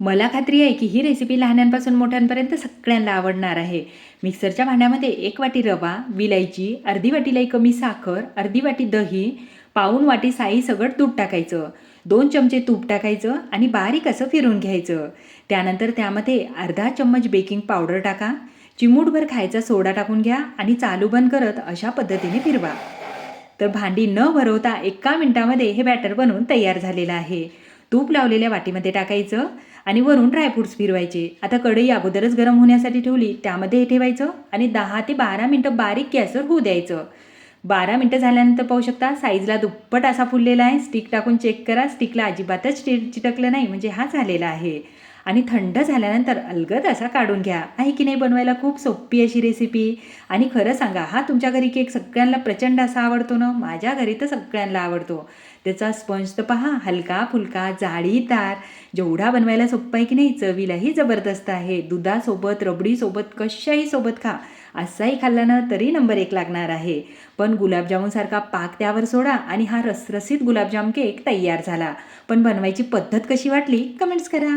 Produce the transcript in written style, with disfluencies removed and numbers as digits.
मला खात्री आहे की ही रेसिपी लहानांपासून मोठ्यांपर्यंत सगळ्यांना आवडणार आहे. मिक्सरच्या भांड्यामध्ये 1 वाटी रवा, विलायची, अर्धी वाटीलाही कमी साखर, अर्धी वाटी दही, पाऊण वाटी साई सगट दूध टाकायचं, 2 चमचे तूप टाकायचं आणि बारीक असं फिरून घ्यायचं. त्यानंतर त्यामध्ये अर्धा चम्मच बेकिंग पावडर टाका, चिमूटभर खायचा सोडा टाकून घ्या आणि चालू बंद करत अशा पद्धतीने फिरवा. तर भांडी न भरवता 1 मिनिटामध्ये हे बॅटर बनवून तयार झालेलं आहे. तूप लावलेल्या वाटीमध्ये टाकायचं आणि वरून ड्रायफ्रूट्स फिरवायचे. आता कढई अगोदरच गरम होण्यासाठी ठेवली, त्यामध्ये हे ठेवायचं आणि 10 ते 12 मिनटं बारीक गॅसवर होऊ द्यायचं. 12 मिनटं झाल्यानंतर पाहू शकता साईजला दुप्पट असा फुललेला आहे. स्टिक टाकून चेक करा, स्टिकला अजिबातच चिटकलं नाही, म्हणजे हा झालेला आहे. आणि थंड झाल्यानंतर अलगद असा काढून घ्या. आहे की नाही, बनवायला खूप सोपी अशी रेसिपी. आणि खरं सांगा, हा तुमच्या घरी केक सगळ्यांना प्रचंड असा आवडतो ना? माझ्या घरी तर सगळ्यांना आवडतो. त्याचा स्पंज तर पहा, हलका फुलका जाळीदार, जेवढा बनवायला सोपा आहे की नाही, चवीलाही जबरदस्त आहे. दुधासोबत, रबडीसोबत, कशाही सोबत खा. असाही खाल्ला ना तरी नंबर 1 लागणार आहे. पण गुलाबजामुनसारखा पाक त्यावर सोडा आणि हा रसरशीत गुलाबजाम केक तयार झाला. पण बनवायची पद्धत कशी वाटली कमेंट्स करा.